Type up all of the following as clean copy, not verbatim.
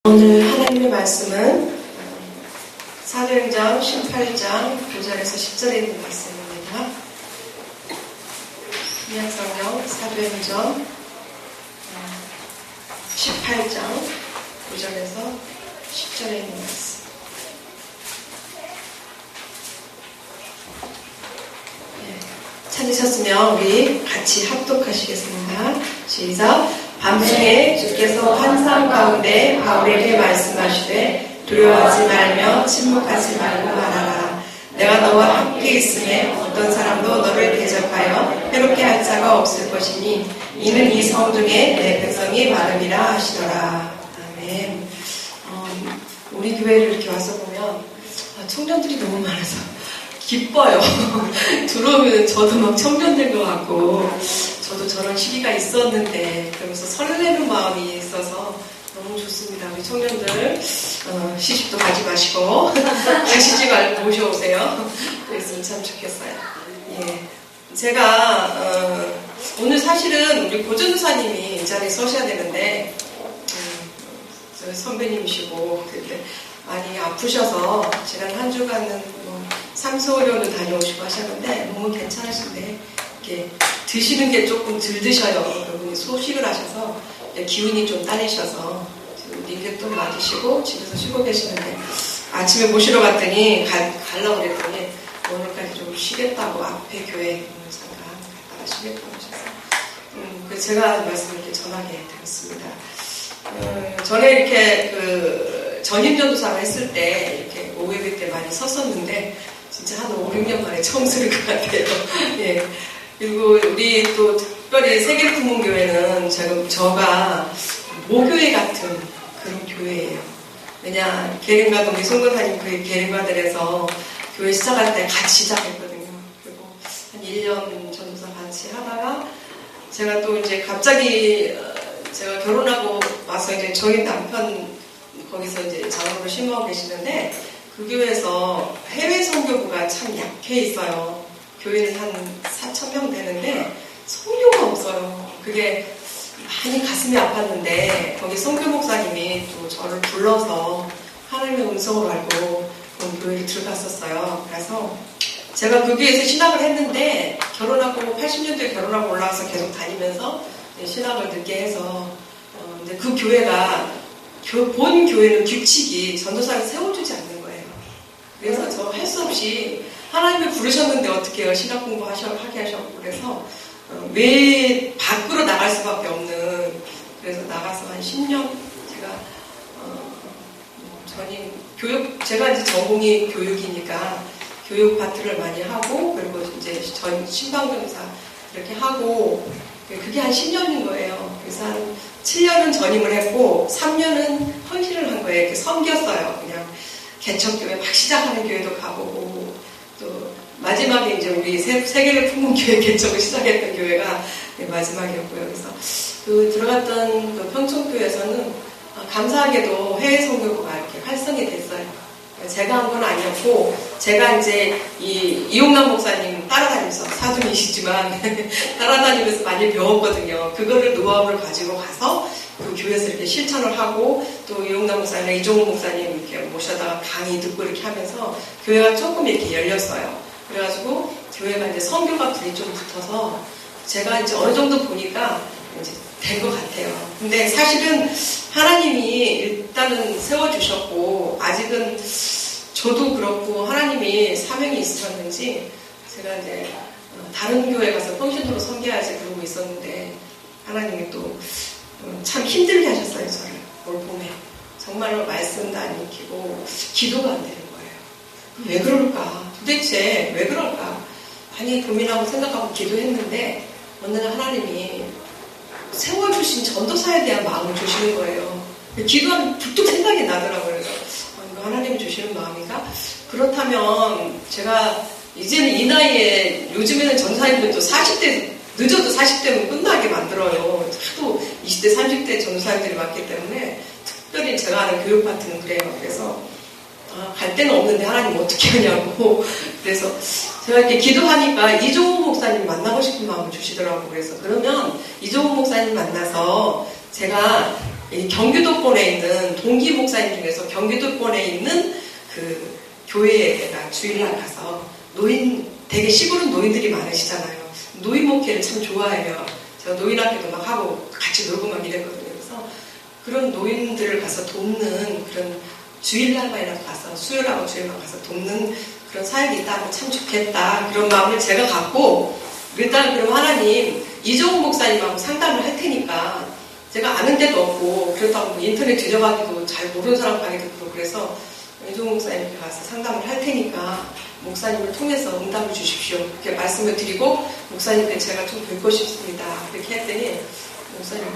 오늘 하나님의 말씀은 사도행전 18장 9절에서 10절에 있는 말씀입니다. 신약성경 사도행전 18장 9절에서 10절에 있는 말씀. 찾으셨으면 우리 같이 합독하시겠습니다. 시작. 밤중에 주께서 환상 가운데 바울에게 말씀하시되 두려워하지 말며 침묵하지 말고 말하라. 내가 너와 함께 있음에 어떤 사람도 너를 대적하여 해롭게 할 자가 없을 것이니 이는 이 성 중에 내 백성이 많음이라 하시더라. 아멘. 우리 교회를 이렇게 와서 보면 청년들이 너무 많아서 기뻐요. 들어오면 저도 막 청년된 것 같고 저도 저런 시기가 있었는데 그러면서 설레는 마음이 있어서 너무 좋습니다. 우리 청년들 시집도 가지 마시고 가시지 말고 모셔오세요. 그랬으면 참 좋겠어요. 예, 제가 오늘 사실은 우리 고전도사님이 이 자리에 서셔야 되는데 선배님이시고 그때 많이 아프셔서 지난 한 주간은 삼소오료를 다녀오시고 하셨는데 너무 괜찮으신데 이렇게 드시는 게 조금 들 드셔요. 그분이 소식을 하셔서 기운이 좀 딸리셔서 지금 링겔돈 맞으시고 집에서 쉬고 계시는데 아침에 모시러 갔더니 가려고 그랬더니 오늘까지 좀 쉬겠다고 앞에 교회 잠깐 갔다가 쉬겠다고 하셔서 그래서 제가 말씀을 이렇게 전하게 되었습니다. 전에 이렇게 전임전도사를 했을 때 이렇게 오후예배 때 많이 섰었는데 진짜 한 5, 6년 만에 처음 쓰는 것 같아요. 예. 그리고 우리 또 특별히 세계품문교회는 저가 모교회 같은 그런 교회예요. 왜냐, 계림과 우리 송도사님 그 계림과들에서 교회 시작할 때 같이 시작했거든요. 그리고 한 1년 전도사 같이 하다가 제가 또 이제 갑자기 제가 결혼하고 와서 이제 저희 남편 거기서 이제 장로로 심어하고 계시는데 그 교회에서 해외 선교부가 참 약해 있어요. 교회는 한 4,000명 되는데 선교가 없어요. 그게 많이 가슴이 아팠는데 거기 선교 목사님이 또 저를 불러서 하나님의 음성을 알고 그 교회를 들어갔었어요. 그래서 제가 그 교회에서 신학을 했는데 결혼하고 80년도에 결혼하고 올라와서 계속 다니면서 신학을 늦게 해서 근데 그 교회가 본 교회는 규칙이 전도사를 세워주지 않는 거예요. 그래서 저 할 수 없이 하나님을 부르셨는데 어떻게 해요? 신학 공부하게 하셨고 그래서 왜 밖으로 나갈 수밖에 없는 그래서 나가서 한 10년 제가 전임 교육 제가 이제 전공이 교육이니까 교육 파트를 많이 하고 그리고 이제 전 신방전사 이렇게 하고 그게 한 10년인 거예요. 그래서 한 7년은 전임을 했고 3년은 헌신을 한 거예요. 이렇게 섬겼어요. 그냥 개척교회 막 시작하는 교회도 가보고 또 마지막에 이제 우리 세계를 품은 교회 개척을 시작했던 교회가 마지막이었고요. 그래서 그 들어갔던 그 평촌교회에서는 감사하게도 해외 선교부가 이렇게 활성이 됐어요. 제가 한 건 아니었고 제가 이제 이용남 목사님 따라다니면서 사둔이시지만 따라다니면서 많이 배웠거든요. 그거를 노하우를 가지고 가서 그 교회에서 이렇게 실천을 하고 또 이용남 목사님, 이종우 목사님 이렇게 모셔다가 강의 듣고 이렇게 하면서 교회가 조금 이렇게 열렸어요. 그래가지고 교회가 이제 선교가 둘이 좀 붙어서 제가 이제 어느 정도 보니까 이제 된 것 같아요. 근데 사실은 하나님이 일단은 세워주셨고 아직은 저도 그렇고 하나님이 사명이 있으셨는지 제가 이제 다른 교회 가서 평신도로 섬겨야지 그러고 있었는데 하나님이 또 참 힘들게 하셨어요. 저를 올 봄에 정말로 말씀도 안 익히고 기도가 안 되는 거예요. 왜 그럴까? 도대체 왜 그럴까? 많이 고민하고 생각하고 기도했는데 어느 날 하나님이 세워주신 전도사에 대한 마음을 주시는 거예요. 기도하면 불뚝 생각이 나더라고요. 그래서 이거 하나님이 주시는 마음인가? 그렇다면 제가 이제는 이 나이에 요즘에는 전도사님들도 40대 늦어도 40대면 끝나게 만들어요. 하도 20대 30대 전도사님들이 많기 때문에 특별히 제가 하는 교육 파트는 그래요. 그래서 갈 데는 없는데 하나님 어떻게 하냐고 그래서 제가 이렇게 기도하니까 이종우 목사님 만나고 싶은 마음을 주시더라고요. 그래서 그러면 이종우 목사님 만나서 제가 이 경기도권에 있는 동기 목사님 중에서 경기도권에 있는 그 교회에가 주일날 가서 되게 시골은 노인들이 많으시잖아요. 노인 목회를 참 좋아해요. 제가 노인학교도 막 하고 같이 놀고 막 이랬거든요. 그래서 그런 노인들을 가서 돕는 그런 주일날만이라도 가서 수요일하고 주일만 가서 돕는 그런 사역이 있다면 참 좋겠다. 그런 마음을 제가 갖고 일단 그럼 하나님 이종훈 목사님하고 상담을 할 테니까 제가 아는 데도 없고 그렇다고 뭐 인터넷 뒤져가기도 잘 모르는 사람 가기도 그렇고 그래서 이종훈 목사님께 가서 상담을 할 테니까 목사님을 통해서 응답을 주십시오. 그렇게 말씀을 드리고 목사님께 제가 좀 뵙고 싶습니다. 그렇게 했더니 목사님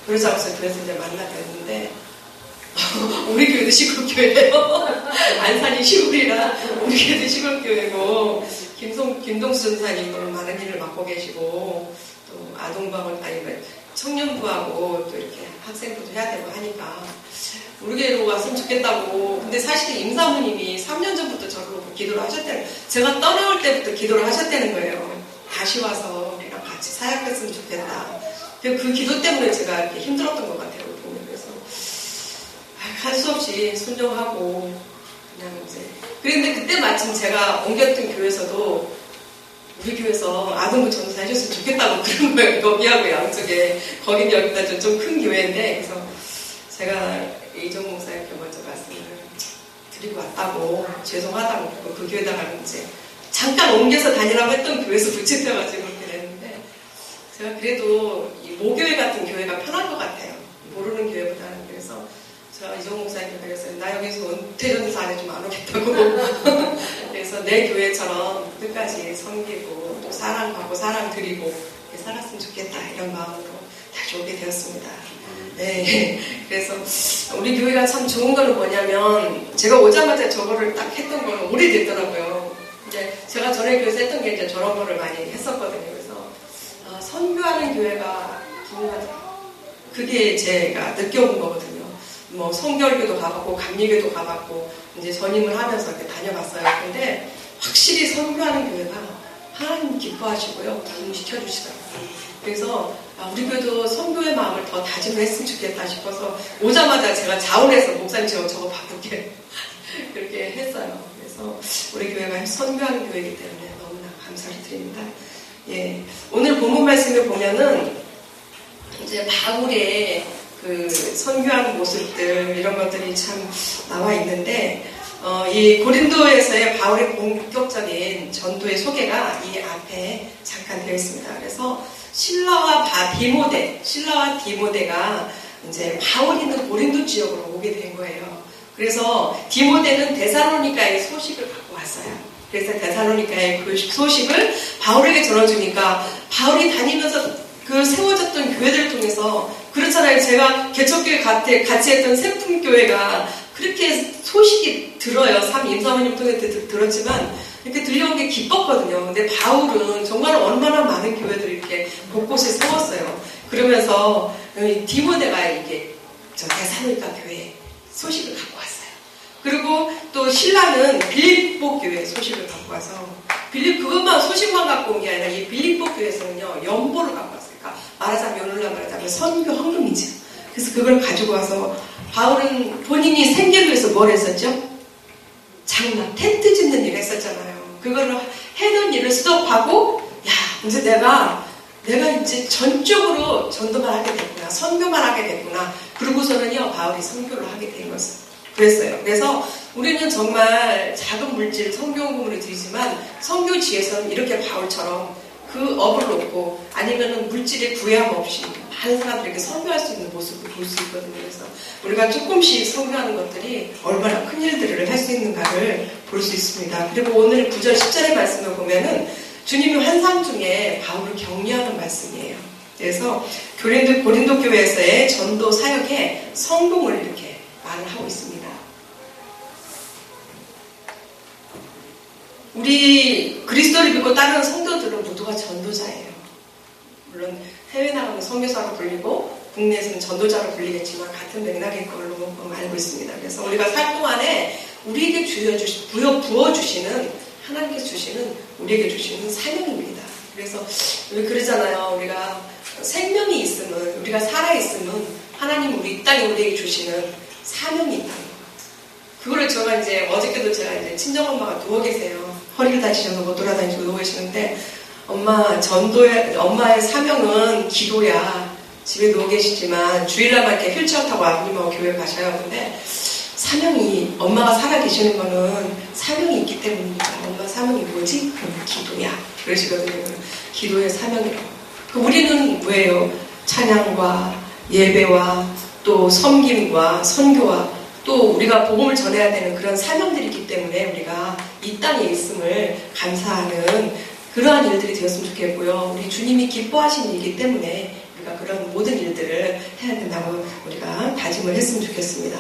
그러자고서 그래서 이제 만나게 됐는데 우리 교회도 시골교회예요. 안산이 시골이라 우리 교회도 시골교회고 김동수 전사님은 많은 일을 맡고 계시고 또 아동부하고 청년부하고 또 이렇게 학생부도 해야 되고 하니까 우리 교회로 왔으면 좋겠다고. 근데 사실 임사모님이 3년 전부터 저를 기도를 하셨대요. 제가 떠나올 때부터 기도를 하셨다는 거예요. 다시 와서 우리랑 같이 사역했으면 좋겠다. 그 기도 때문에 제가 이렇게 힘들었던 것 같아요. 그래서 할 수 없이 순종하고 그냥 이제 그런데 그때 마침 제가 옮겼던 교회에서도 우리 교회에서 아동부 전도사 해줬으면 좋겠다고 그런 거예요. 여기하고 양쪽에 거긴 여기다 좀 큰 교회인데 그래서 제가 이종 목사님께 먼저 말씀을 드리고 왔다고 죄송하다고 그리고 그 교회에다가는 이제 잠깐 옮겨서 다니라고 했던 교회에서 부채펴가지고 그렇게 됐는데 제가 그래도 이 모교회 같은 교회가 편할 것 같아요. 모르는 교회보다는. 그래서 제가 이종 목사님께 그랬어요. 나 여기서 은퇴전도사 안에 좀 안 오겠다고. 그래서 내 교회처럼 끝까지 섬기고 또 사랑받고 사랑 드리고 이렇게 살았으면 좋겠다 이런 마음으로 다시 오게 되었습니다. 네. 그래서 우리 교회가 참 좋은 거는 뭐냐면 제가 오자마자 저거를 딱 했던 거는 오래됐더라고요. 이제 제가 전에 교회에서 했던 게 이제 저런 거를 많이 했었거든요. 그래서 선교하는 교회가 부흥하다. 그게 제가 느껴본 거거든요. 뭐 성결교도 가봤고 감리교도 가봤고 이제 전임을 하면서 이렇게 다녀봤어요. 근데 확실히 선교하는 교회가 하나님 기뻐하시고요. 부흥시켜 주시더라고요. 그래서 우리 교회도 선교의 마음을 더 다짐을 했으면 좋겠다 싶어서 오자마자 제가 자원해서 목사님 저거 바꾸게 그렇게 했어요. 그래서 우리 교회가 선교하는 교회이기 때문에 너무나 감사를 드립니다. 예, 오늘 본문 말씀을 보면은 이제 바울의 그 선교하는 모습들 이런 것들이 참 나와 있는데 이 고린도에서의 바울의 본격적인 전도의 소개가 이 앞에 잠깐 되어 있습니다. 그래서 신라와 디모데가 이제 바울이 있는 고린도 지역으로 오게 된 거예요. 그래서 디모데는 데살로니가의 소식을 갖고 왔어요. 그래서 데살로니가의 그 소식을 바울에게 전해주니까 바울이 다니면서 그 세워졌던 교회들을 통해서 그렇잖아요. 제가 개척교회 같이 했던 세품교회가 그렇게 소식이 들어요. 임사모님 통해 들었지만 이렇게 들려온 게 기뻤거든요. 근데 바울은 정말 얼마나 많은 교회들을 이렇게 곳곳에 세웠어요. 그러면서 디모데가 이게 데살로니가 교회 소식을 갖고 왔어요. 그리고 또 신라는 빌립보 교회 소식을 갖고 와서 그것만 소식만 갖고 온 게 아니라 이 빌립보 교회에서는요 연보를 갖고 왔어요. 그러니까 오늘날 말하자면 선교 헌금이죠. 그래서 그걸 가지고 와서 바울은 본인이 생계를 위해서 뭘 했었죠? 장막, 텐트 짓는 일을 했었잖아요. 그거를 해놓은 일을 스톱하고 이제 내가 이제 전적으로 전도만 하게 됐구나. 선교만 하게 됐구나. 그러고서는요 바울이 선교를 하게 된 것을 그랬어요. 그래서 우리는 정말 작은 물질 성교헌금으로 드리지만 선교지에서는 이렇게 바울처럼 그 업을 놓고 아니면은 물질의 구애함 없이 많은 사람들에게 선교할 수 있는 모습을 볼 수 있거든요. 그래서 우리가 조금씩 선교하는 것들이 얼마나 큰 일들을 할 수 있는가를 볼 수 있습니다. 그리고 오늘 9절 10절의 말씀을 보면은 주님이 환상 중에 바울을 격려하는 말씀이에요. 그래서 고린도 교회에서의 전도 사역에 성공을 이렇게 말을 하고 있습니다. 우리 그리스도를 믿고 따르는 성도들은 모두가 전도자예요. 물론 해외 나가면 선교사로 불리고 국내에서는 전도자로 불리겠지만 같은 맥락일 걸로 알고 있습니다. 그래서 우리가 살 동안에 우리에게 부어주시는 하나님께서 주시는 우리에게 주시는 사명입니다. 그래서 우리 그러잖아요. 우리가 생명이 있으면 우리가 살아있으면 하나님 우리 이 땅에 우리에게 주시는 사명이 있다는 거예요. 그거를 제가 이제 어저께도 제가 이제 친정엄마가 누워 계세요. 허리를 다치셔서 못 돌아다니시고 누워 계시는데 엄마 엄마의 사명은 기도야. 집에 누워 계시지만 주일날만 이렇게 휠체어 타고 아버님하고 교회 가셔요. 근데 사명이 엄마가 살아 계시는 거는 사명이 있기 때문입니다. 엄마 사명이 뭐지? 그럼 기도야. 그러시거든요. 기도의 사명이라고. 우리는 뭐예요? 찬양과 예배와 또 섬김과 선교와 또 우리가 복음을 전해야 되는 그런 사명들이 있기 때문에 우리가 이 땅에 있음을 감사하는 그러한 일들이 되었으면 좋겠고요. 우리 주님이 기뻐하시는 일이기 때문에 우리가 그런 모든 일들을 해야 된다고 우리가 다짐을 했으면 좋겠습니다.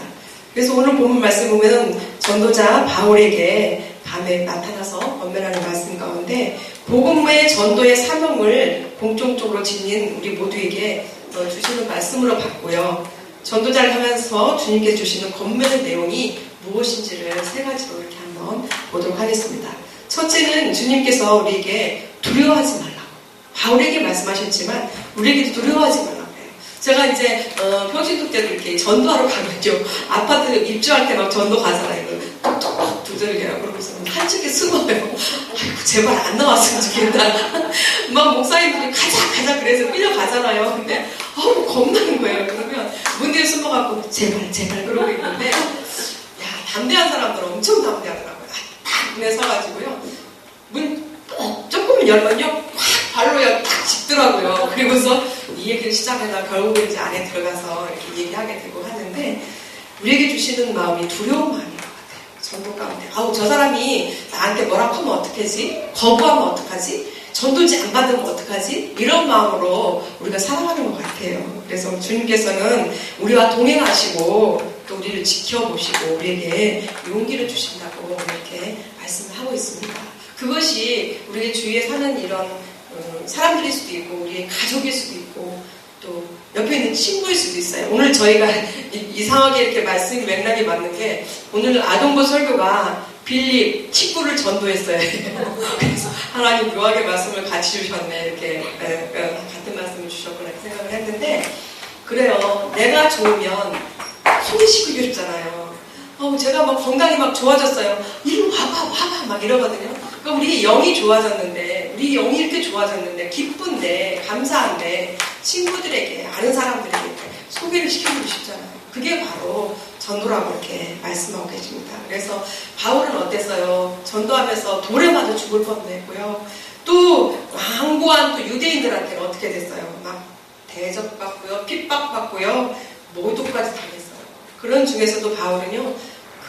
그래서 오늘 본문 말씀 보면 전도자 바울에게 밤에 나타나서 권면하는 말씀 가운데 복음의 전도의 사명을 공통적으로 지닌 우리 모두에게 주시는 말씀으로 봤고요. 전도자를 하면서 주님께 주시는 권면의 내용이 무엇인지를 세 가지로 이렇게 한번 보도록 하겠습니다. 첫째는 주님께서 우리에게 두려워하지 말라고. 바울에게 말씀하셨지만 우리에게도 두려워하지 말라고 해요. 제가 이제 평신도 때도 이렇게 전도하러 가면요. 아파트 입주할 때 막 전도 가잖아요. 톡톡톡 두들겨요. 그러면서 한쪽에 숨어요. 아이고 제발 안 나왔으면 좋겠다. 막 목사님들이 가자 그래서 끌려가잖아요. 근데 겁나는 거예요. 그러면 문 뒤에 숨어갖고 제발 그러고 있는데 담대한 사람들은 엄청 담대하더라고요. 딱 문에 서가지고요. 문 조금 열면요. 확 발로 딱 짚더라고요. 그리고서 이 얘기를 시작하다 결국에 이제 안에 들어가서 이렇게 얘기하게 되고 하는데 우리에게 주시는 마음이 두려운 마음인 것 같아요. 전도 가운데. 저 사람이 나한테 뭐라고 하면 어떡하지? 거부하면 어떡하지? 전도지 안 받으면 어떡하지? 이런 마음으로 우리가 살아가는 것 같아요. 그래서 주님께서는 우리와 동행하시고 또 우리를 지켜보시고 우리에게 용기를 주신다고 이렇게 말씀을 하고 있습니다. 그것이 우리의 주위에 사는 이런 사람들일 수도 있고 우리의 가족일 수도 있고 또 옆에 있는 친구일 수도 있어요. 오늘 저희가 이상하게 이렇게 말씀이 맥락이 맞는 게 오늘 아동부 설교가 빌립 친구를 전도했어요. 그래서 하나님 묘하게 말씀을 같이 주셨네. 이렇게 같은 말씀을 주셨구나 이렇게 생각을 했는데 그래요. 내가 좋으면 소개시키고 싶잖아요. 제가 막 건강이 막 좋아졌어요. 이리 와봐 막 이러거든요. 그러니까 우리 영이 좋아졌는데 우리 영이 이렇게 좋아졌는데 기쁜데 감사한데 친구들에게 아는 사람들에게 소개를 시켜주고 싶잖아요. 그게 바로 전도라고 이렇게 말씀하고 계십니다. 그래서 바울은 어땠어요? 전도하면서 돌에 맞아 죽을 뻔했고요. 또 완고한 또 유대인들한테는 어떻게 됐어요? 막 대접받고요, 핍박받고요, 모독까지 당했어요. 그런 중에서도 바울은요,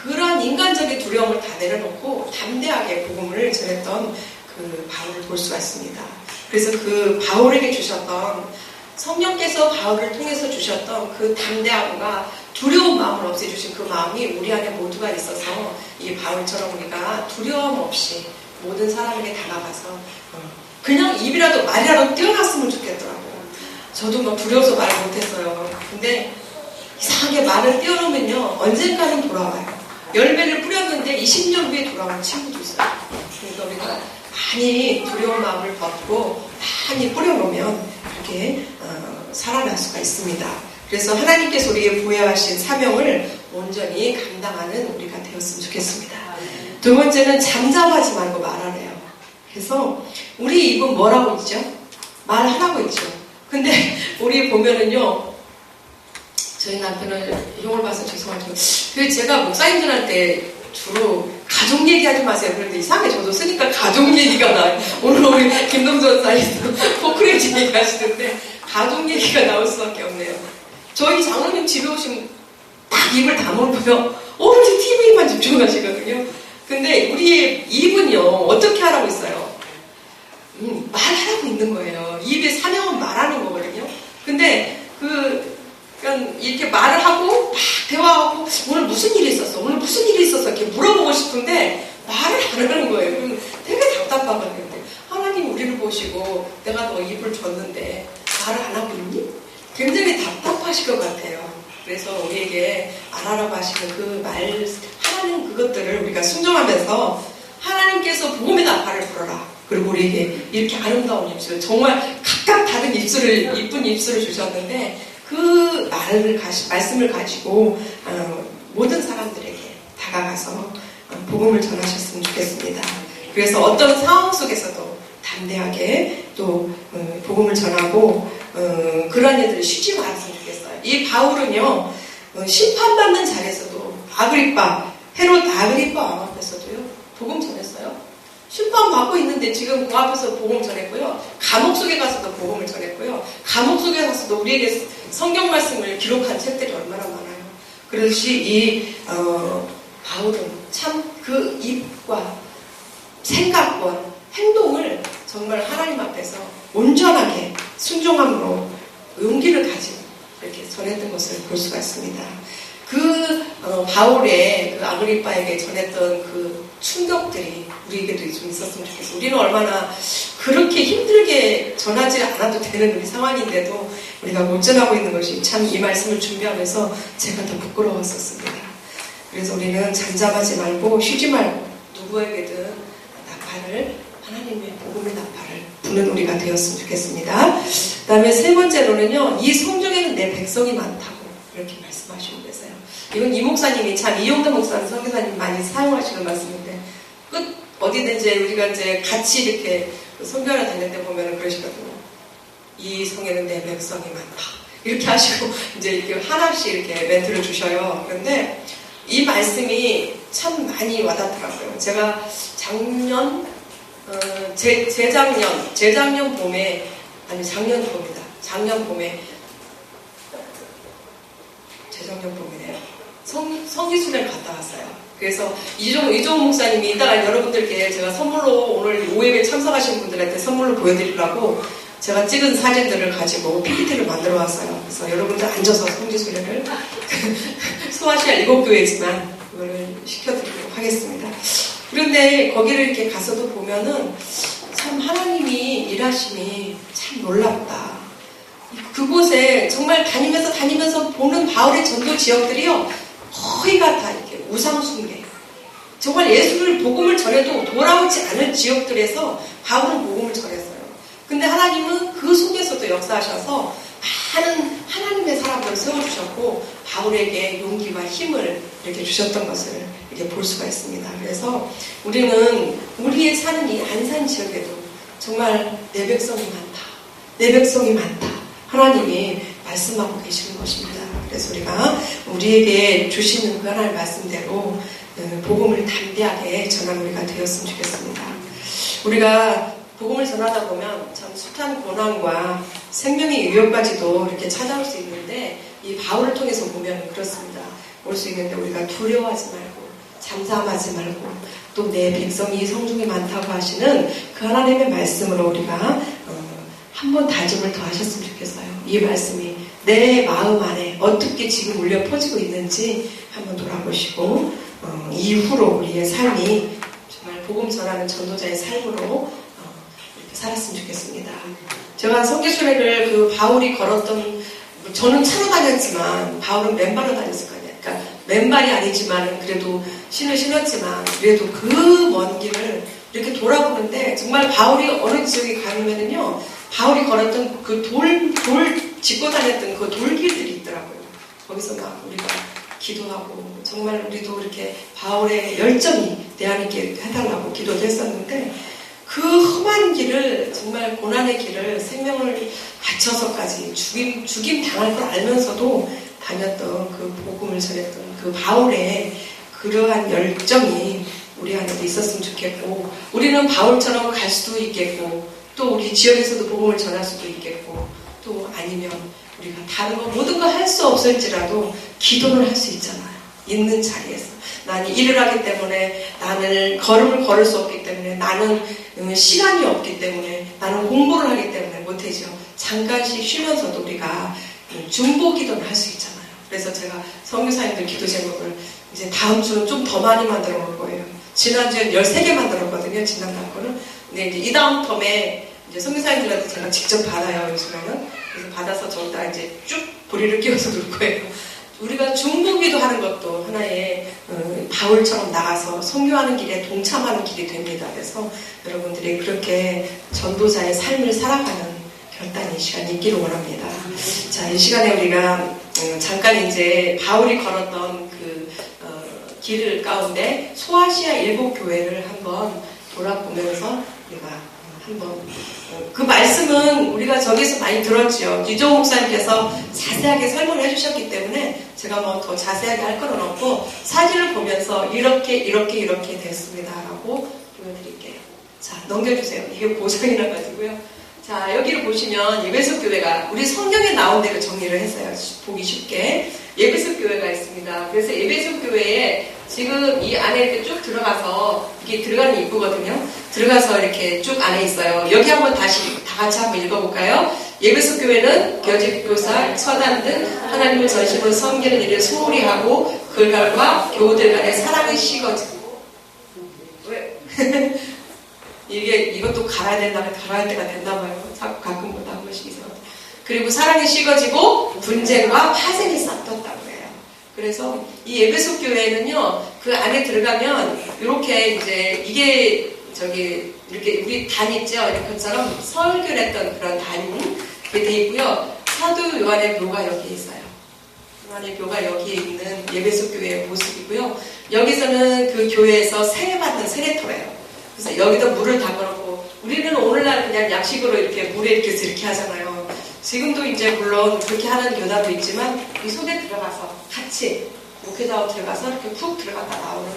그러한 인간적인 두려움을 다 내려놓고 담대하게 복음을 전했던 그 바울을 볼 수가 있습니다. 그래서 그 바울에게 주셨던 성령께서 바울을 통해서 주셨던 그 담대함과 두려운 마음을 없애주신 그 마음이 우리 안에 모두가 있어서 이 바울처럼 우리가 두려움 없이 모든 사람에게 다가가서 그냥 입이라도 말이라도 띄어났으면 좋겠더라고요. 저도 막 두려워서 말을 못했어요. 근데 이상하게 말을 띄어놓으면요 언젠가는 돌아와요. 열매를 뿌렸는데 20년 후에 돌아오는 친구도 있어요. 그러니까 우리가 많이 두려운 마음을 벗고 많이 뿌려놓으면 그렇게 살아날 수가 있습니다. 그래서 하나님께서 우리에게 부여하신 사명을 온전히 감당하는 우리가 되었으면 좋겠습니다. 두 번째는 잠잠하지 말고 말하래요. 그래서 우리 입은 뭐라고 있죠? 말하라고 있죠. 근데 우리 보면은요, 저희 남편은 형을 봐서 죄송하지만 제가 목사님들한테 주로 가족 얘기하지 마세요. 그런데 이상하게 저도 쓰니까 가족 얘기가 나요. 오늘 우리 김동전 사이도 포크레이지 얘기하시는데 가족 얘기가 나올 수밖에 없네요. 저희 장로님 집에 오시면 딱 입을 다물고요. 오로지 TV만 집중하시거든요. 근데 우리의 입은요 어떻게 하라고 있어요? 말하라고 있는 거예요. 입의 사명은 말하는 거거든요. 근데 그러니까 이렇게 말을 하고 막 대화하고 오늘 무슨 일이 있었어? 오늘 무슨 일이 있었어? 이렇게 물어보고 싶은데 말을 안 하는 거예요. 그럼 되게 답답하거든요. 하나님 우리를 보시고 내가 너 입을 줬는데 말을 안 하고 있니? 굉장히 답답하실 것 같아요. 그래서 우리에게 말하라고 하시는 그 말, 하나님 그것들을 우리가 순종하면서 하나님께서 복음의 나팔을 불어라. 그리고 우리에게 이렇게 아름다운 입술, 정말 각각 다른 입술을, 이쁜 입술을 주셨는데 그 말씀을 가지고 모든 사람들에게 다가가서 복음을 전하셨으면 좋겠습니다. 그래서 어떤 상황 속에서도 담대하게 또 복음을 전하고 그런 일들을 쉬지 말았으면 좋겠어요. 이 바울은요, 심판받는 자리에서도 헤롯 아그리빠 왕 앞에서도요 복음 전했어요. 심판받고 있는데 지금 그 앞에서 복음 전했고요. 감옥 속에 가서도 복음을 전했고요. 감옥 속에 가서도 우리에게 성경 말씀을 기록한 책들이 얼마나 많아요. 그렇듯이 이 바울은 참 그 입과 생각과 행동을 정말 하나님 앞에서 온전하게 순종함으로 용기를 가지고 이렇게 전했던 것을 볼 수가 있습니다. 바울의 그 아그리빠에게 전했던 그 충격들이 우리에게도 좀 있었으면 좋겠어요. 우리는 얼마나 그렇게 힘들게 전하지 않아도 되는 우리 상황인데도 우리가 못 전하고 있는 것이 참 이 말씀을 준비하면서 제가 더 부끄러웠었습니다. 그래서 우리는 잠잠하지 말고 쉬지 말고 누구에게든 하나님의 복음의 나팔을 부는 우리가 되었으면 좋겠습니다. 그 다음에 세 번째로는요, 이 성중에는 내 백성이 많다고 이렇게 말씀하시고 계세요. 이건 이 목사님이 참 이용도 목사님, 선교사님 많이 사용하시는 말씀인데 어디든지 우리가 이제 같이 이렇게 선교를 다닐 때 보면은 그러시거든요. 이 성에는 내 백성이 많다. 이렇게 하시고 이제 이렇게 하나씩 이렇게 멘트를 주셔요. 그런데 이 말씀이 참 많이 와닿더라고요. 제가 재작년 봄에, 아니 작년 봄이다. 작년 봄에, 재작년 봄이네요. 성기순회를 갔다 왔어요. 그래서 이종훈 목사님이 이따가 여러분들께 제가 선물로 오늘 오후에 참석하신 분들한테 선물로 보여드리려고 제가 찍은 사진들을 가지고 PPT를 만들어 왔어요. 그래서 여러분들 앉아서 성지순례를 소아시아 7교회지만 그거를 시켜드리도록 하겠습니다. 그런데 거기를 이렇게 가서도 보면은 참 하나님이 일하심이 참 놀랍다. 그곳에 정말 다니면서 보는 바울의 전도 지역들이요, 거의가 다 이렇게 우상숭배. 정말 예수를 복음을 전해도 돌아오지 않을 지역들에서 바울은 복음을 전했어요. 근데 하나님은 그 속에서도 역사하셔서 많은 하나님의 사람들을 세워주셨고 바울에게 용기와 힘을 이렇게 주셨던 것을 이렇게 볼 수가 있습니다. 그래서 우리는 우리의 사는 이 안산 지역에도 정말 내 백성이 많다. 내 백성이 많다. 하나님이 말씀하고 계시는 것입니다. 그래서 우리에게 주시는 그 하나님의 말씀대로 복음을 담대하게 전하는 우리가 되었으면 좋겠습니다. 우리가 복음을 전하다 보면 참 숱한 고난과 생명의 위협까지도 이렇게 찾아올 수 있는데 이 바울을 통해서 보면 그렇습니다. 올 수 있는데 우리가 두려워하지 말고 잠잠하지 말고 또 내 백성이 성중이 많다고 하시는 그 하나님의 말씀으로 우리가 한번 다짐을 더 하셨으면 좋겠어요. 이 말씀이 내 마음 안에 어떻게 지금 울려 퍼지고 있는지 한번 돌아보시고 이후로 우리의 삶이 정말 복음 전하는 전도자의 삶으로 이렇게 살았으면 좋겠습니다. 제가 성지순례를 그 바울이 걸었던, 저는 차로 다녔지만 바울은 맨발로 다녔을 거 아니에요. 그러니까 맨발이 아니지만 그래도 신을 신었지만 그래도 그 먼 길을 이렇게 돌아보는데 정말 바울이 어느 지역에 가면은요, 바울이 걸었던 그 돌 짚고 다녔던 그 돌길들이 있더라고요. 거기서 막 우리가 기도하고 정말 우리도 이렇게 바울의 열정이 대하나님께 해달라고 기도도 했었는데 그 험한 길을 정말 고난의 길을 생명을 바쳐서까지 죽임 당할 걸 알면서도 다녔던 그 복음을 전했던 그 바울의 그러한 열정이 우리 안에도 있었으면 좋겠고 우리는 바울처럼 갈 수도 있겠고 또 우리 지역에서도 복음을 전할 수도 있겠고 또 아니면 우리가 다른 거 모든 거 할 수 없을지라도 기도를 할 수 있잖아요. 있는 자리에서 나는 일을 하기 때문에 나는 걸음을 걸을 수 없기 때문에 나는 시간이 없기 때문에 나는 공부를 하기 때문에 못하죠. 잠깐씩 쉬면서도 우리가 중보 기도를 할 수 있잖아요. 그래서 제가 선교사님들 기도 제목을 이제 다음 주는 좀 더 많이 만들어 볼 거예요. 지난주에 13개 만들었거든요. 지난달 거는. 근데 이제 이 다음 텀에 이제 선교사님들한테 제가 직접 받아요. 요즘에는. 그래서 받아서 저기다 이제 쭉 보리를 끼워서 놓을 거예요. 우리가 중보기도 하는 것도 하나의 바울처럼 나가서 선교하는 길에 동참하는 길이 됩니다. 그래서 여러분들이 그렇게 전도자의 삶을 살아가는 결단의 시간이 있기를 원합니다. 자, 이 시간에 우리가 잠깐 이제 바울이 걸었던 그 길 가운데 소아시아 일곱 교회를 한번 돌아보면서 우리가 한번 그 말씀은 우리가 저기서 많이 들었죠. 유정 목사님께서 자세하게 설명을 해주셨기 때문에 제가 뭐 더 자세하게 할 건 없고 사진을 보면서 이렇게 됐습니다라고 보여드릴게요. 자, 넘겨주세요. 이게 고성이라 가지고요. 자, 여기를 보시면 에베소 교회가 우리 성경에 나온 대로 정리를 했어요. 보기 쉽게. 에베소 교회가 있습니다. 그래서 에베소 교회에 지금 이 안에 이렇게 쭉 들어가서 이게 들어가는 입구거든요. 들어가서 이렇게 쭉 안에 있어요. 여기 한번 다시 다 같이 한번 읽어볼까요? 에베소 교회는 교직, 교사, 서단 등 하나님을 전심으로 섬기는 일을 소홀히 하고 그들과 교우들 간의 사랑이 식어지고 왜? 이것도 갈아야 때가 됐나 봐요. 자꾸 가끔보다 한 번씩 이상하다. 그리고 사랑이 식어지고 분쟁과 파생이 싹떴다고 해요. 그래서 이 에베소 교회는요, 그 안에 들어가면 이렇게 이제 이게 이렇게 우리 단 있죠? 이렇게처럼 설교했던 그런 단이 돼 있고요. 사도 요한의 묘가 여기 있어요. 요한의 묘가 여기에 있는 에베소 교회의 모습이고요. 여기서는 그 교회에서 세례받는 세례토예요. 그래서 여기다 물을 담아놓고 우리는 오늘날 그냥 약식으로 이렇게 물에 이렇게 하잖아요. 지금도 이제 물론 그렇게 하는 교단도 있지만 이 속에 들어가서 같이 목회자하고 들어가서 이렇게 푹 들어갔다 나오는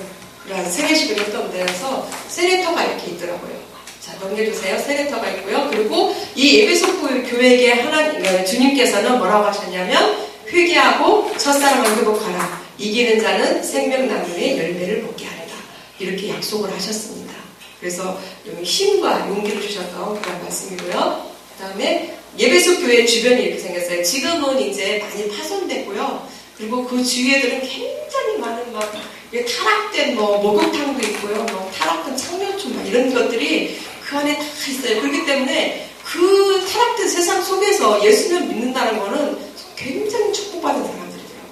그런 세례식을 했던 데여서 세례터가 이렇게 있더라고요. 자, 넘겨주세요. 세례터가 있고요. 그리고 이 에베소 교회에게 주님께서는 뭐라고 하셨냐면 회개하고 첫사랑을 회복하라. 이기는 자는 생명나무의 열매를 먹게 하리라. 이렇게 약속을 하셨습니다. 그래서 힘과 용기를 주셨던 그런 말씀이고요. 그 다음에 에베소 교회 주변이 이렇게 생겼어요. 지금은 이제 많이 파손됐고요. 그리고 그 주위에들은 굉장히 많은 타락된 목욕탕도 있고요. 타락된 창녀촌 이런 것들이 그 안에 다 있어요. 그렇기 때문에 그 타락된 세상 속에서 예수님을 믿는다는 거는 굉장히 축복받은 사람들이더라고요.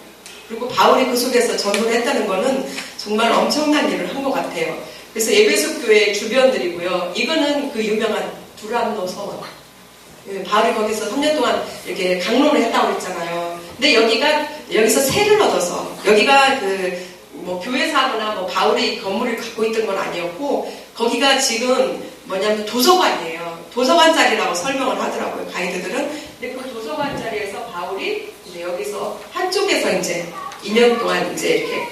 그리고 바울이 그 속에서 전도를 했다는 거는 정말 엄청난 일을 한 것 같아요. 그래서 에베소 교회 주변들이고요. 이거는 그 유명한 두란노 서원. 바울이 거기서 3년 동안 이렇게 강론을 했다고 했잖아요. 근데 여기서 세를 얻어서, 여기가 교회사거나 바울이 건물을 갖고 있던 건 아니었고, 거기가 지금 뭐냐면 도서관이에요. 도서관 자리라고 설명을 하더라고요, 가이드들은. 근데 그 도서관 자리에서 바울이 이제 여기서 한쪽에서 이제 2년 동안 이제 이렇게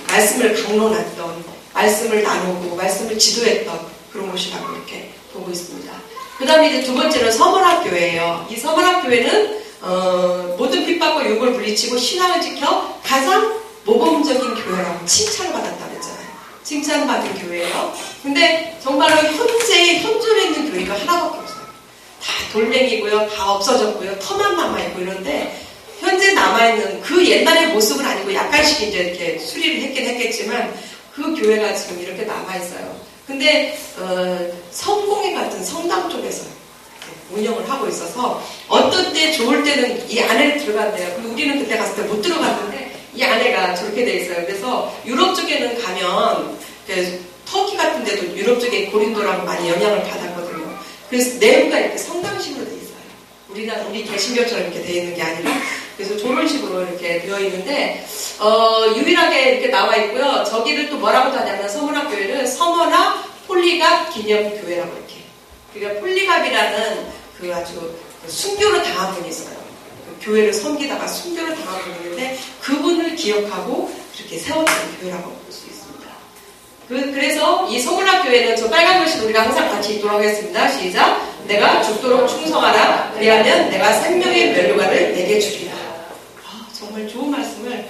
말씀을 강론했던, 말씀을 나누고 말씀을 지도했던 그런 곳이라고 이렇게 보고 있습니다. 그 다음에 이제 두 번째는 서문학교회예요. 이 서문학교회는 모든 핍박과 욕을 물리치고 신앙을 지켜 가장 모범적인 교회라고 칭찬을 받았다고 했잖아요. 칭찬받은 교회예요. 근데 정말로 현존에 있는 교회가 하나밖에 없어요. 다 돌멩이고요. 다 없어졌고요. 터만 남아있고 이런데 현재 남아있는 그 옛날의 모습은 아니고 약간씩 이제 이렇게 수리를 했겠지만 그 교회가 지금 이렇게 남아있어요. 근데 성공회 같은 성당 쪽에서 운영을 하고 있어서 어떤 때 좋을 때는 이 안에 들어간대요. 그리고 우리는 그때 갔을 때 못 들어갔는데 이 안에가 저렇게 돼 있어요. 그래서 유럽 쪽에는 가면 터키 같은 데도 유럽 쪽에 고린도랑 많이 영향을 받았거든요. 그래서 내부가 이렇게 성당식으로 돼 있어요. 우리 개신교처럼 이렇게 돼 있는 게 아니라 그래서 조론식으로 이렇게 되어 있는데 유일하게 이렇게 나와 있고요. 저기를 또 뭐라고 하냐면 서문학교회를 서머나 폴리갑 기념교회라고 이렇게. 그러니까 폴리갑이라는 그 아주 순교를 당한 분이 있어요. 그 교회를 섬기다가 순교를 당한 분이 있는데 그분을 기억하고 이렇게 세웠던 교회라고 볼 수 있습니다. 그래서 이 서문학교회는 저 빨간 글씨 우리가 항상 같이 읽도록 하겠습니다. 시작. 내가 죽도록 충성하라. 그리하면 내가 생명의 면류관을 내게 주리라. 정말 좋은 말씀을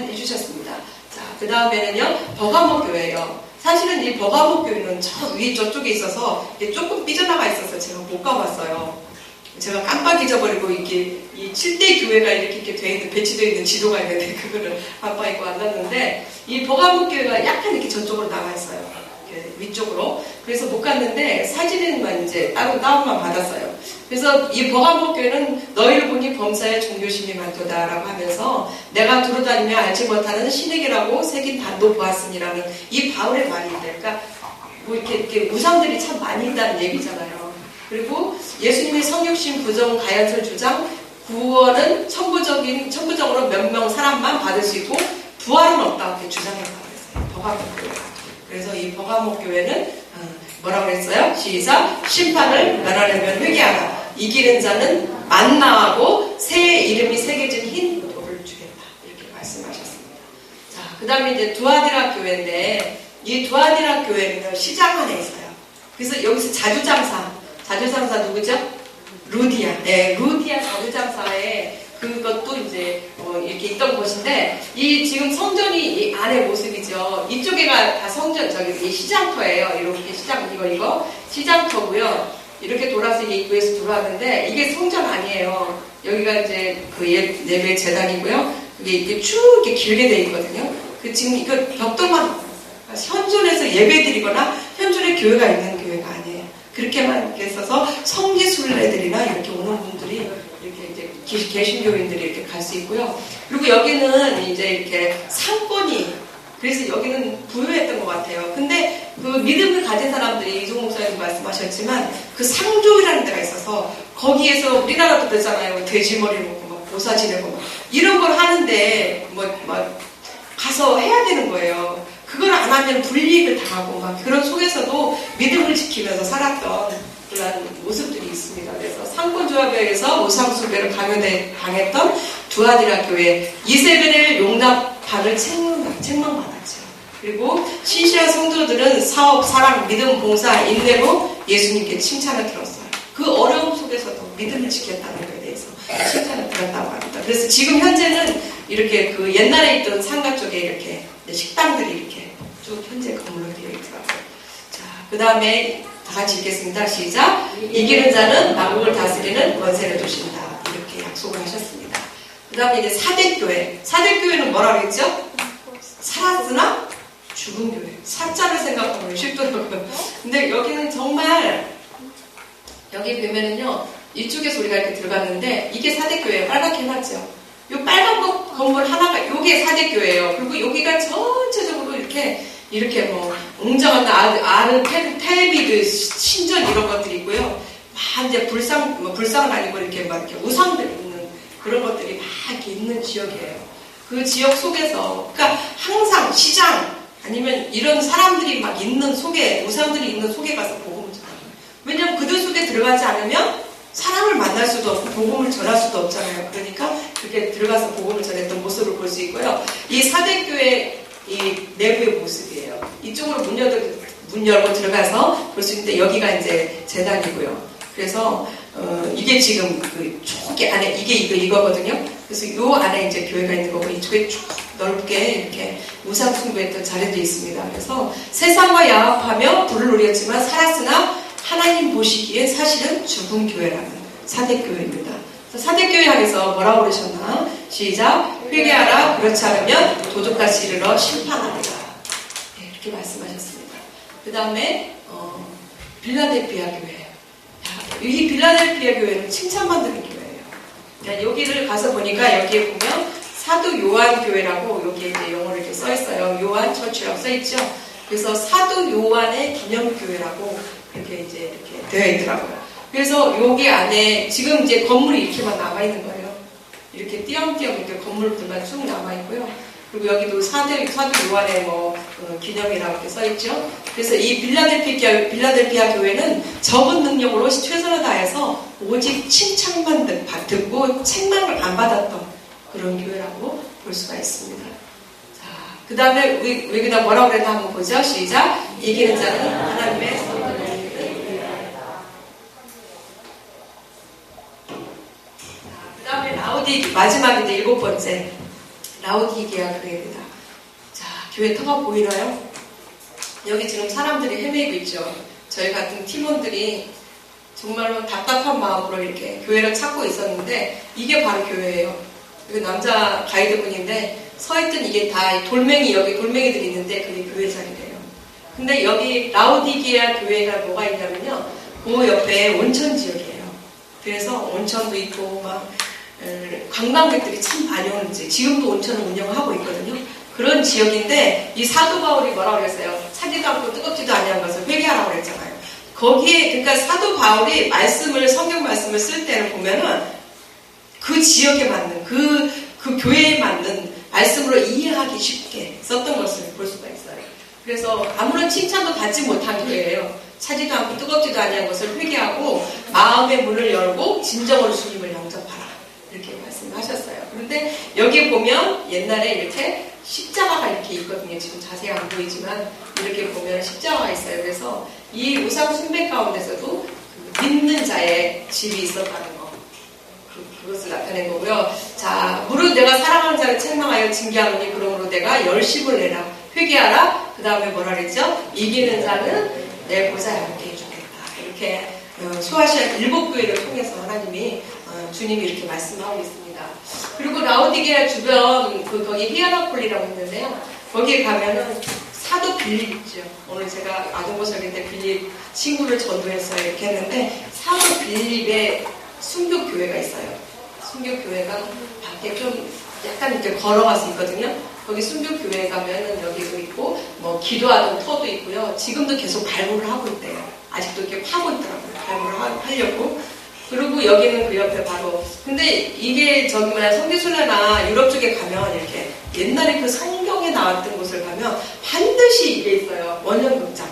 해주셨습니다. 자, 그 다음에는요, 버가모 교회예요. 사실은 이 버가모 교회는 저 위에 저쪽에 있어서 조금 삐져나가 있어서 제가 못 가봤어요. 제가 깜빡 잊어버리고 이 7대 교회가 이렇게 배치되어 있는 지도가 있는데 그거를 깜빡 잊고 안 났는데 이 버가모 교회가 약간 이렇게 저쪽으로 나와 있어요. 위쪽으로. 그래서 못 갔는데 사진만 이제 따로 다운만 받았어요. 그래서 이 버가모 교회는 너희를 보니 범사에 종교심이 많도다라고 하면서 내가 두루다니며 알지 못하는 신에게라고 새긴 단도 보았으니라는 이 바울의 말이 있다. 그러니까 이렇게 우상들이 참 많이 있다는 얘기잖아요. 그리고 예수님의 성육신 부정 가연설 주장, 구원은 천부적으로 몇 명 사람만 받을 수 있고 부활은 없다고 이렇게 주장했다고 했어요. 버가목 교회가. 그래서 이 버가목 교회는 뭐라고 했어요? 시작! 심판을 면하려면 회개하라. 이기는 자는 만나하고 새 이름이 새겨진 흰 돌을 주겠다. 이렇게 말씀하셨습니다. 자, 그 다음에 이제 두아디라 교회인데, 이 두아디라 교회는 시장 안에 있어요. 그래서 여기서 자주장사 누구죠? 루디아. 네, 루디아 자주장사에 그것도 이제 이렇게 있던 곳인데, 이 지금 성전이 이 안의 모습이죠. 이쪽에가 다 성전, 이 시장터예요. 이렇게 이거 시장터고요. 이렇게 돌아서 이 입구에서 들어왔는데, 이게 성전 아니에요. 여기가 이제 그 예배 재단이고요. 이게 이렇게 쭉 이렇게 길게 돼 있거든요. 지금 이거 벽돌만 있어요. 현존에서 예배 드리거나 현존에 교회가 있는 교회가 아니에요. 그렇게만 이렇게 써서 성지순례들이나 이렇게 오는 분들이 이렇게 이제 개신교인들이 이렇게 갈 수 있고요. 그리고 여기는 이제 이렇게 상권이, 그래서 여기는 부유했던 것 같아요. 근데 그 믿음을 가진 사람들이 이종 목사님 말씀하셨지만 그 상조이라는 데가 있어서 거기에서 우리나라도 그러잖아요. 돼지머리 먹고 막 보사 지내고 막 이런 걸 하는데 막 가서 해야 되는 거예요. 그걸 안 하면 불이익을 당하고 막 그런 속에서도 믿음을 지키면서 살았던 그런 모습들이 있습니다. 그래서 상권조합회에서 우상숭배를 강했던 두아디라 교회, 이세벨을 용납받을 책망받았죠. 그리고 신실한 성도들은 사업, 사랑, 믿음, 봉사, 인내로 예수님께 칭찬을 들었어요. 그 어려움 속에서도 믿음을 지켰다는 것에 대해서 칭찬을 들었다고 합니다. 그래서 지금 현재는 이렇게 그 옛날에 있던 상가 쪽에 이렇게 식당들이 이렇게 쭉 현재 건물로 되어 있더라고요. 자, 그 다음에 다 같이 읽겠습니다. 시작! 이기는 자는 만국을 다스리는 권세를 주신다. 이렇게 약속을 하셨습니다. 그 다음에 이제 사대교회. 사대교회는 뭐라고 했죠? 살았으나 죽은 교회. 사자를 생각하면 쉽더라고요. 근데 여기는 정말, 여기 보면은요, 이쪽에서 우리가 이렇게 들어갔는데, 이게 사대교회예요. 빨갛게 해놨죠. 요 빨간 건물 하나가, 요게 사대교회예요. 그리고 여기가 전체적으로 이렇게 뭐, 웅장한 테레비드, 신전 이런 것들이 있고요. 막 이제 불상은 아니고 이렇게 막 이렇게 우상들이 있는 그런 것들이 막 이렇게 있는 지역이에요. 그 지역 속에서, 그러니까 항상 시장, 아니면 이런 사람들이 막 있는 속에, 우상들이 있는 속에 가서 복음을 전하는 거예요. 왜냐면 그들 속에 들어가지 않으면 사람을 만날 수도 없고 복음을 전할 수도 없잖아요. 그러니까 그렇게 들어가서 복음을 전했던 모습을 볼 수 있고요. 이 사대교회 이 내부의 모습이에요. 이쪽으로 문 열고 들어가서 볼 수 있는데 여기가 이제 재단이고요. 그래서 이게 지금 그 초기 안에 이거거든요. 그래서 요 안에 이제 교회가 있는 거고 이쪽에 쭉 넓게 이렇게 우상 숭배했던 자리도 있습니다. 그래서 세상과 야합하며 불을 노렸지만 살았으나 하나님 보시기에 사실은 죽은 교회라는 사대교회입니다. 사대교회 안에서 뭐라고 그러셨나? 시작! 회개하라. 그렇지 않으면 도둑같이 이르러 심판하리라. 네, 이렇게 말씀하셨습니다. 그 다음에 빌라델피아 교회. 이 빌라델피아 교회는 칭찬받는 교회예요. 그러니까 여기를 가서 보니까 여기에 보면 사도 요한 교회라고 여기에 이제 영어로 이렇게 써 있어요. 요한 처치라고 써 있죠. 그래서 사도 요한의 기념교회라고 이렇게 이제 이렇게 되어 있더라고요. 그래서 여기 안에 지금 이제 건물이 이렇게만 남아 있는 거예요. 이렇게 띄엄띄엄 이렇게 건물들만 쭉 남아 있고요. 그리고 여기도 사도 요한의 기념이라고 이렇게 써 있죠. 그래서 이 빌라델피아 교회는 적은 능력으로 최선을 다해서 오직 칭찬만 듣고 책망을 안 받았던 그런 교회라고 볼 수가 있습니다. 자, 그 다음에 여기다 뭐라고 그랬나 한번 보죠. 시작! 이기는 자는 하나님의 성도를. 그 다음에 마지막인데 7번째 라오디게아 교회입니다. 자, 교회 터가 보이나요? 여기 지금 사람들이 헤매고 있죠. 저희 같은 팀원들이 정말로 답답한 마음으로 이렇게 교회를 찾고 있었는데 이게 바로 교회예요. 여기 남자 가이드분인데 서있던 이게 다 여기 돌멩이들이 있는데 그게 교회 자리래요. 근데 여기 라오디게아 교회가 뭐가 있냐면요. 그 옆에 온천 지역이에요. 그래서 온천도 있고 막 관광객들이 참 많이 오는지 지금도 온천을 운영하고 있거든요. 그런 지역인데 이 사도 바울이 뭐라고 그랬어요? 차지도 않고 뜨겁지도 아니한 것을 회개하라고 그랬잖아요. 거기에 그러니까 사도 바울이 말씀을 성경 말씀을 쓸 때를 보면은 그 지역에 맞는 그 교회에 맞는 말씀으로 이해하기 쉽게 썼던 것을 볼 수가 있어요. 그래서 아무런 칭찬도 받지 못한 교회예요. 차지도 않고 뜨겁지도 아니한 것을 회개하고 마음의 문을 열고 진정으로 주님을 영접하라 이렇게 말씀하셨어요. 그런데 여기 보면 옛날에 이렇게 십자가가 이렇게 있거든요. 지금 자세히 안 보이지만 이렇게 보면 십자가가 있어요. 그래서 이 우상 숭배 가운데서도 믿는 자의 집이 있었다는 거 그것을 나타낸 거고요. 자, 무릇 내가 사랑하는 자를 책망하여 징계하노니 그러므로 내가 열심을 내라 회개하라. 그 다음에 뭐라 그랬죠? 이기는 자는 내 보좌에 함께 해주겠다. 이렇게 소아시아 7교회를 통해서 하나님이 주님이 이렇게 말씀하고 있습니다. 그리고 라오디게아 주변 거기 히아라폴리라고 있는데요. 거기에 가면은 사도 빌립 있죠. 오늘 제가 아동보살기 때 빌립 친구를 전도해서 이렇게 했는데 사도 빌립의 순교교회가 있어요. 순교교회가 밖에 좀 약간 이렇게 걸어가서 있거든요. 거기 순교교회에 가면은 여기도 있고 뭐 기도하던 터도 있고요. 지금도 계속 발굴을 하고 있대요. 아직도 이렇게 파고 있더라고요. 발굴을 하려고. 그리고 여기는 그 옆에 바로 근데 이게 저기 뭐야 성지순례나 유럽 쪽에 가면 이렇게 옛날에 그 성경에 나왔던 곳을 가면 반드시 이게 있어요. 원년극장.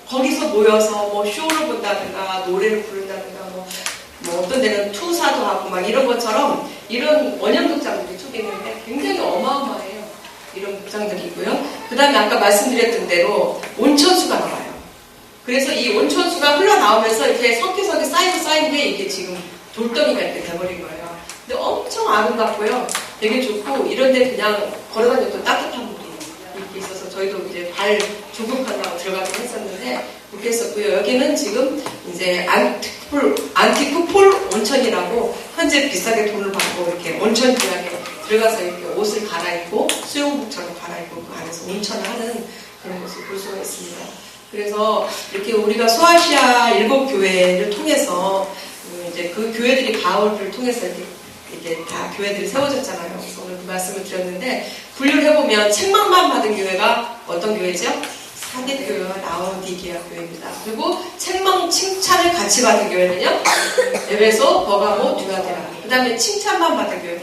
거기서 모여서 뭐 쇼를 본다든가 노래를 부른다든가 뭐 어떤 데는 투사도 하고 막 이런 것처럼 이런 원년극장들이 쭉 있는데 굉장히 어마어마해요. 이런 극장들이 있고요. 그 다음에 아까 말씀드렸던 대로 온천수가 나와요. 그래서 이 온천수가 흘러나오면서 이렇게 석회석이 쌓이는 게 이게 지금 돌덩이가 이렇게 돼버린 거예요. 근데 엄청 아름답고요. 되게 좋고 이런데 그냥 걸어다녀도 따뜻한 물이 이렇게 있어서 저희도 이제 발 조급하다고 들어가긴 했었는데 그렇게 했었고요. 여기는 지금 이제 안티크폴 온천이라고 현재 비싸게 돈을 받고 이렇게 온천 구역에 들어가서 이렇게 옷을 갈아입고 수영복처럼 갈아입고 그 안에서 온천을 하는 그런 것을 볼 수가 있습니다. 그래서 이렇게 우리가 소아시아 7교회를 통해서 이제 그 교회들이 바울을 통해서 이렇게 다 교회들이 세워졌잖아요. 그래서 오늘 그 말씀을 드렸는데 분류를 해보면 책망만 받은 교회가 어떤 교회죠? 사귑교회와 라오디게아 교회입니다. 그리고 칭찬을 같이 받은 교회는요? 에베소, 버가모, 듀아데라. 그 다음에 칭찬만 받은 교회는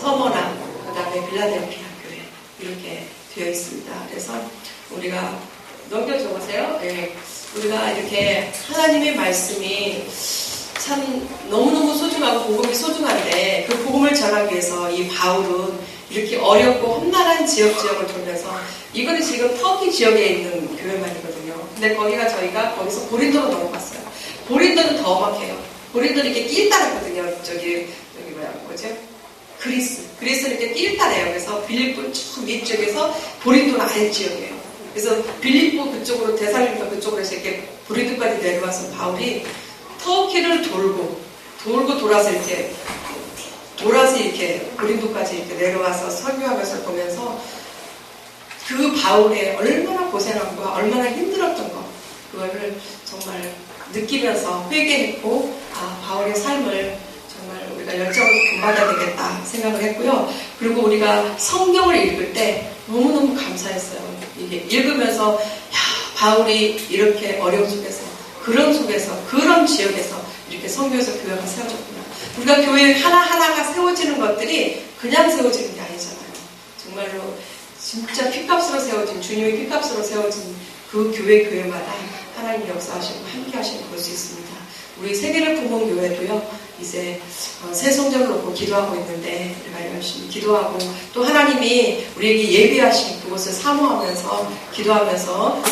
서머나, 그 다음에 빌라델피아 교회 이렇게 되어 있습니다. 그래서 우리가 넘겨줘 보세요. 네. 우리가 이렇게 하나님의 말씀이 참 너무너무 소중하고 복음이 소중한데 그 복음을 전하기 위해서 이 바울은 이렇게 어렵고 험난한 지역을 돌면서 이거는 지금 터키 지역에 있는 교회만이거든요. 근데 저희가 거기서 고린도로 넘어갔어요. 고린도는 더 험악해요. 고린도는 이렇게 낄따랐거든요. 뭐죠? 그리스는 이렇게 낄따래요. 그래서 빌립보 쭉 위쪽에서 고린도는 아랫지역이에요. 그래서 빌립보 그쪽으로 데살로니가 그쪽으로 해서 이렇게 고린도까지 내려와서 바울이 터키를 돌아서 이렇게 고린도까지 이렇게 내려와서 설교하면서 보면서 그 바울의 얼마나 고생한 거, 얼마나 힘들었던 거 그거를 정말 느끼면서 회개했고 바울의 삶을 정말 우리가 열정을 본받아야 되겠다 생각을 했고요. 그리고 우리가 성경을 읽을 때 너무너무 감사했어요. 이게 읽으면서 바울이 이렇게 어려운 속에서 그런 지역에서 이렇게 성교에서 교회가 세워졌구나. 우리가 교회 하나하나가 세워지는 것들이 그냥 세워지는 게 아니잖아요. 정말로 진짜 피값으로 세워진 주님의 피값으로 세워진 그 교회마다 하나님 역사하시고 함께 하시는 걸 볼 수 있습니다. 우리 세계를 품은 교회도요. 이제 새 성전을 놓고 기도하고 있는데 우리가 열심히 기도하고 또 하나님이 우리에게 예비하신 그곳을 사모하면서 기도하면서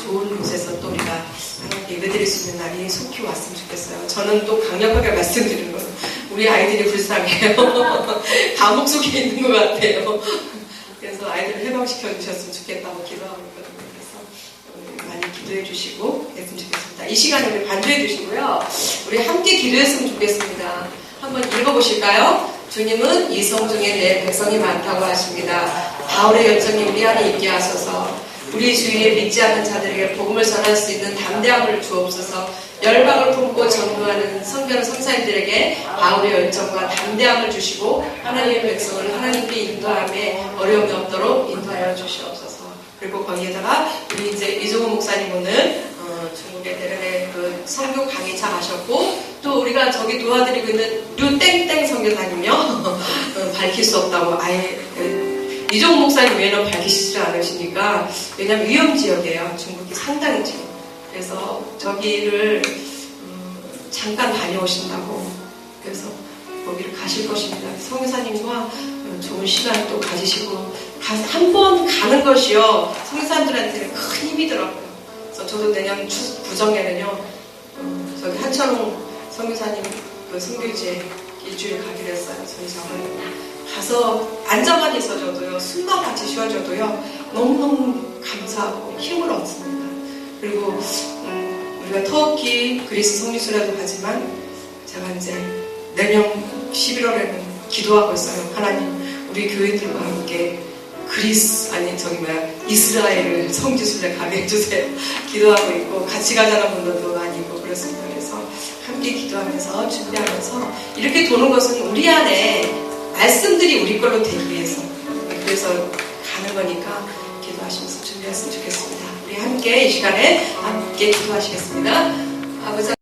좋은 곳에서 또 우리가 하나님께 예배드릴 수 있는 날이 속히 왔으면 좋겠어요. 저는 또 강력하게 말씀드리는 거예요. 우리 아이들이 불쌍해요. 감옥 속에 있는 것 같아요. 그래서 아이들을 해방시켜 주셨으면 좋겠다고 기도하고 있거든요. 그래서 많이 기도해 주시고 했으면 좋겠습니다. 이 시간에 우리 반주해 주시고요. 우리 함께 기도했으면 좋겠습니다. 한번 읽어보실까요? 주님은 이성 중에 내 백성이 많다고 하십니다. 바울의 열정이 우리 안에 있게 하소서. 우리 주위에 믿지 않는 자들에게 복음을 전할 수 있는 담대함을 주옵소서. 열방을 품고 전도하는 선교는 선사님들에게 바울의 열정과 담대함을 주시고 하나님의 백성을 하나님께 인도함에 어려움이 없도록 인도하여 주시옵소서. 그리고 거기에다가 우리 이제 이종훈 목사님 오늘 중국의 대련의 그 선교 강의차 가셨고, 또 우리가 저기 도와드리고 있는 류땡땡 선교사님요 밝힐 수 없다고 아예 이종 목사님 외에는 밝히시지 않으시니까, 왜냐면 위험지역이에요. 중국이 상당히 지금. 그래서 저기를 잠깐 다녀오신다고, 그래서 거기를 가실 것입니다. 선교사님과 좋은 시간 또 가지시고, 한 번 가는 것이요 선교사님들한테는 큰 힘이더라고요. 그래서 저도 내년 구정에는요 저기 한철웅 선교사님 그 선교지에 일주일 가기로 했어요. 저희 저번에 가서 앉아만 있어줘도요, 숨만 같이 쉬어줘도요 너무너무 감사하고 힘을 얻습니다. 그리고 우리가 터키, 그리스 성리수라도 가지만 제가 이제 내년 11월에는 기도하고 있어요. 하나님, 우리 교인들과 함께 그리스, 아니 저기 이스라엘을 성지순례 가게 해주세요. 기도하고 있고, 같이 가자는 분들도 많이 있고 그렇습니다. 그래서 함께 기도하면서 준비하면서 이렇게 도는 것은 우리 안에 말씀들이 우리 걸로 되기 위해서, 그래서 가는 거니까 기도하시면서 준비했으면 좋겠습니다. 우리 함께 이 시간에 함께 기도하시겠습니다. 아버지